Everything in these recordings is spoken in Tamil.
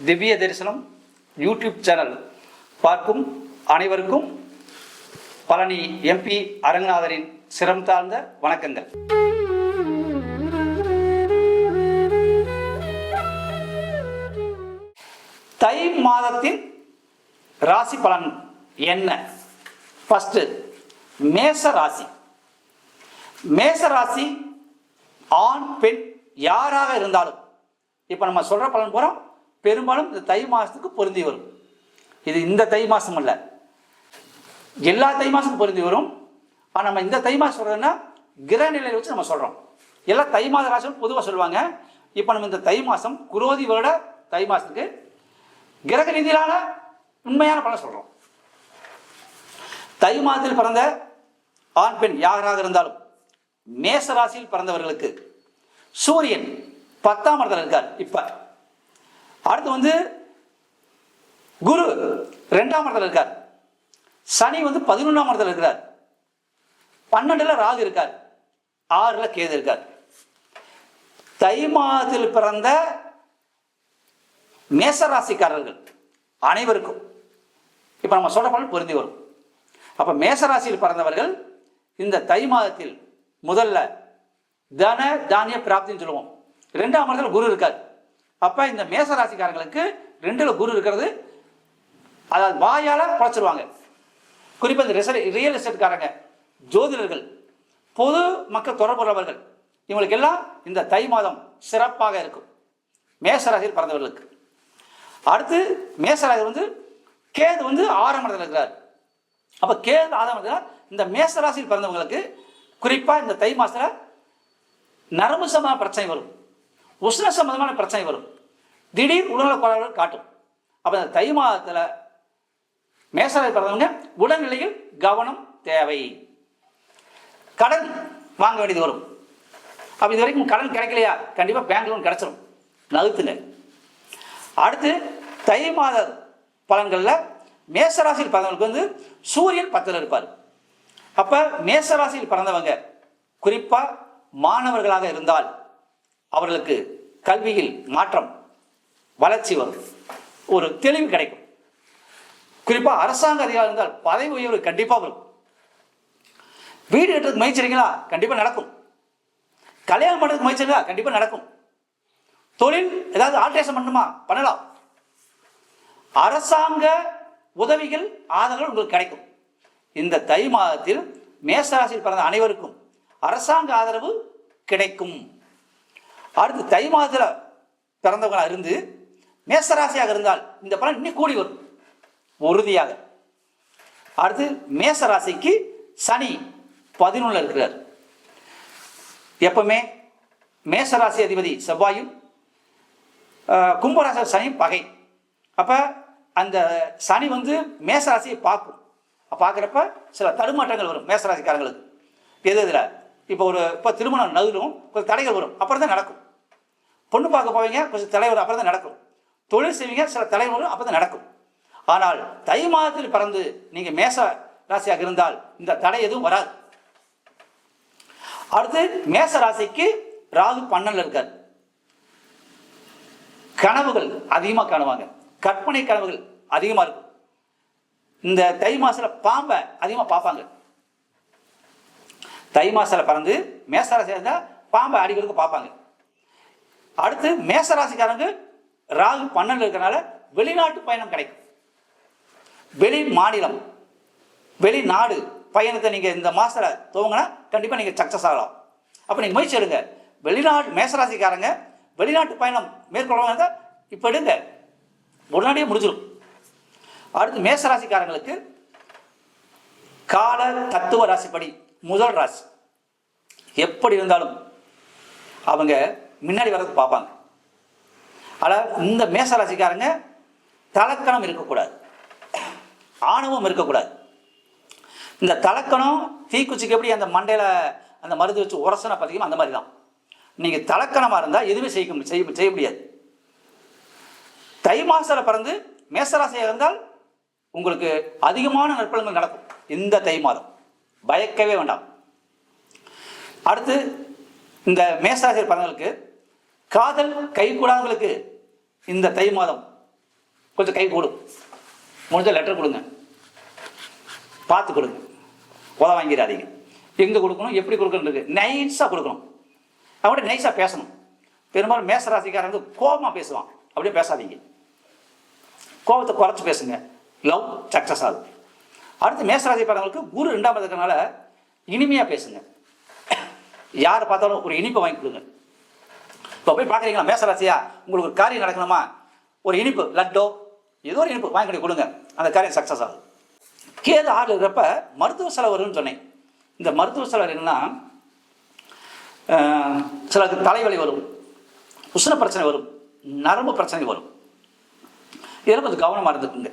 திவ்ய தரிசனம் யூடியூப் சேனல் பார்க்கும் அனைவருக்கும் பழனி எம்பி அரங்கநாதரின் சிரம் தாழ்ந்த வணக்கங்கள். தை மாதத்தின் ராசி பலன் என்ன? ஃபர்ஸ்ட் மேச ராசி. மேச ராசி ஆண் பெண் யாராக இருந்தாலும் இப்போ நம்ம சொல்ற பலன் போகிறோம் பெரும்பாலும் இந்த தை மாதத்துக்கு பொருந்தி வரும். இது இந்த தை மாதம் அல்ல, எல்லா தை மாதத்துக்கும் பொருந்தி வரும். ஆனால் நம்ம இந்த தை மாதம் சொல்கிறதுன்னா கிரக நிலையை வச்சு நம்ம சொல்கிறோம். எல்லாம் தை மாத ராசி பொதுவாக சொல்லுவாங்க. இப்போ நம்ம இந்த தை மாதம் குரோதி வருட தை மாதத்துக்கு கிரக ரீதியிலான உண்மையான பலன் சொல்கிறோம். தை மாதத்தில் பிறந்த ஆண் பெண் யாராக இருந்தாலும் மேச ராசியில் பிறந்தவர்களுக்கு சூரியன் 10ஆம் இடத்துல இருக்கார். இப்ப அடுத்து குரு 2ஆம் இடத்துல இருக்கார். சனி 11ஆம் இடத்துல இருக்கிறார். 12ல ராகு இருக்கார். 6ல கேது இருக்கார். தை மாதத்தில் பிறந்த மேசராசிக்காரர்கள் அனைவருக்கும் இப்ப நம்ம சொல்ற பலன் பொருந்தி வரும். அப்ப மேசராசியில் பிறந்தவர்கள் இந்த தை மாதத்தில் முதல்ல தன தானிய பிராப்தின்னு சொல்லுவோம். 2ஆம் இடத்துல குரு இருக்கார். அப்ப இந்த மேசராசிக்காரங்களுக்கு 2ல குரு இருக்கிறது, அதாவது வாயால குறைச்சிருவாங்க. குறிப்பாக இந்த ரியல் எஸ்டேட்காரங்க, ஜோதிடர்கள், பொது மக்கள் தொடர்புள்ளவர்கள், இவங்களுக்கு எல்லாம் இந்த தை மாதம் சிறப்பாக இருக்கும் மேசராசியில் பிறந்தவர்களுக்கு. அடுத்து மேசராசி கேது 6ஆம் இடத்துல இருக்கிறார். அப்ப கேது 6ஆம் இடத்துல இந்த மேசராசியில் பிறந்தவங்களுக்கு குறிப்பா இந்த தை மாசத்துல நரம்பு சம்பந்தமான பிரச்சனை வரும், உஷ்ண சம்பந்தமான பிரச்சனை வரும், திடீர் உடல்நல கோளாறுகள் காட்டும். அப்ப இந்த தை மாதத்துல மேசராசி பிறந்தவங்க உடல்நிலையில் கவனம் தேவை. கடன் வாங்க வேண்டியது வரும். அப்ப இது வரைக்கும் கடன் கிடைக்கலையா, கண்டிப்பா பேங்க் லோன் கிடைச்சிடும், நகுத்துங்க. அடுத்து தை மாத பலன்களில் மேசராசியில் பிறந்தவங்களுக்கு சூரியன் 10ல் இருப்பார். அப்ப மேசராசியில் பிறந்தவங்க குறிப்பா மாணவர்களாக இருந்தால் அவர்களுக்கு கல்வியில் மாற்றம், வளர்ச்சி வரும், ஒரு தெளிவு கிடைக்கும். குறிப்பா அரசாங்க அதிகாரி இருந்தால் பதவி உயர்வு கண்டிப்பா வரும். வீடு கட்டுறதுக்கு முயற்சிங்களா, கண்டிப்பா நடக்கும். கல்யாணம் பண்ணுறதுக்கு முயற்சிங்களா, கண்டிப்பா நடக்கும். தொழில் ஏதாவது ஆல்ட்ரேஷன் பண்ணணுமா, பண்ணலாம். அரசாங்க உதவிகள் ஆதரவு உங்களுக்கு கிடைக்கும். இந்த தை மாதத்தில் மேசராசியில் பிறந்த அனைவருக்கும் அரசாங்க ஆதரவு கிடைக்கும். அடுத்து தை மாதத்தில் பிறந்தவங்களாக இருந்து மேசராசியாக இருந்தால் இந்த பலன் இன்னும் கூடி வரும் உறுதியாக. அடுத்து மேசராசிக்கு சனி 11ல் இருக்கிறார். எப்பவுமே மேசராசி அதிபதி செவ்வாயும் கும்பராசி சனியும் பகை. அப்ப அந்த சனி மேசராசியை பார்க்கும். பார்க்குறப்ப சில தடுமாற்றங்கள் வரும் மேசராசிக்காரங்களுக்கு. எதுல இப்போ திருமணம் நகரும், கொஞ்சம் தடைகள் வரும், அப்புறம் தான் நடக்கும். பொண்ணு பார்க்க போவீங்க, கொஞ்சம் தடை வரும், அப்புறம் தான் நடக்கும். தொழில் செய்வீங்க, சில தடை வரும், அப்புறம் தான் நடக்கும். ஆனால் தை மாதத்தில் பிறந்து நீங்க மேச ராசியாக இருந்தால் இந்த தடை எதுவும் வராது. அடுத்து மேச ராசிக்கு ராகு 12ல் இருக்கார். கனவுகள் அதிகமாக காணுவாங்க, கற்பனை கனவுகள் அதிகமாக இருக்கும். இந்த தை மாசத்துல பாம்பை அதிகமாக பார்ப்பாங்க. தை மாசத்துல பிறந்து மேசராசியாக இருந்தால் பாம்பை அடிக்கடிக்கு பார்ப்பாங்க. அடுத்து மேசராசிக்காரங்க ராகு 12ல் இருக்கிறனால வெளிநாட்டு பயணம் கிடைக்கும். வெளி மாநிலம், வெளிநாடு பயணத்தை நீங்க இந்த மாசத்துல துவங்கினா கண்டிப்பா நீங்க சக்சஸ் ஆகலாம். அப்ப நீங்க முயற்சி எடுங்க. வெளிநாட்டு மேசராசிக்காரங்க வெளிநாட்டு பயணம் மேற்கொள்வாங்க, இப்ப எடுங்க, உடனடியே முடிஞ்சிடும். அடுத்து மேசராசிக்காரங்களுக்கு கால தத்துவ ராசிப்படி முதல் ராசி எப்படி இருந்தாலும் அவங்க முன்னாடி வர்றது பார்ப்பாங்க. ஆனால் இந்த மேசராசிக்காரங்க தலக்கணம் இருக்கக்கூடாது, ஆணவம் இருக்கக்கூடாது. இந்த தலக்கணம் தீக்குச்சிக்கு எப்படி அந்த மண்டையில அந்த மருந்து வச்சு உரசனை பார்த்தீங்கன்னா அந்த மாதிரி தான். நீங்க தலக்கணமா இருந்தால் எதுவுமே செய்ய முடியாது. தை மாசத்துல பிறந்து மேசராசியாக இருந்தால் உங்களுக்கு அதிகமான நற்பலன்கள் நடக்கும் இந்த தை மாதம், பயக்கவே வேண்டாம். அடுத்து இந்த மேசராசியில் பிறந்தவர்களுக்கு காதல் கைகூடாதவர்களுக்கு இந்த தை மாதம் கொஞ்சம் கை கூடும், முடிஞ்ச லெட்டர் கொடுங்க, பார்த்து கொடுங்க, உத வாங்கிடாதீங்க. எங்கே கொடுக்கணும், எப்படி கொடுக்கணுன்றது நைஸாக கொடுக்கணும். அப்படியே நைஸாக பேசணும். பெரும்பாலும் மேசராசிக்காரன் வந்து கோபமாக பேசுவான், அப்படியே பேசாதீங்க. கோபத்தை குறைச்சி பேசுங்க, லவ் சக்ஸஸ் ஆகுது. அடுத்து மேசராசிக்காரங்களுக்கு குரு 2ஆம் இருக்கிறதுனால இனிமையாக பேசுங்க. யாரை பார்த்தாலும் ஒரு இனிப்பை வாங்கி கொடுங்க. இப்போ போய் பார்க்குறீங்களா மேசராசியா, உங்களுக்கு ஒரு காரியம் நடக்கணுமா, ஒரு இனிப்பு லட்டோ ஏதோ ஒரு இனிப்பு வாங்கி கொடுங்க, அந்த காரியம் சக்ஸஸ் ஆகுது. கேது 6 இருக்கிறப்ப மருத்துவ செலவு வரும்னு சொன்னேன். இந்த மருத்துவ செலவு என்னன்னா, சிலருக்கு தலைவலி வரும், உஷ்ண பிரச்சனை வரும், நரம்பு பிரச்சனை வரும். இதெல்லாம் கொஞ்சம் கவனமாக இருந்துக்குங்க.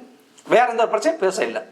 வேற எந்த பிரச்சனையும் பெருசாக இல்லை.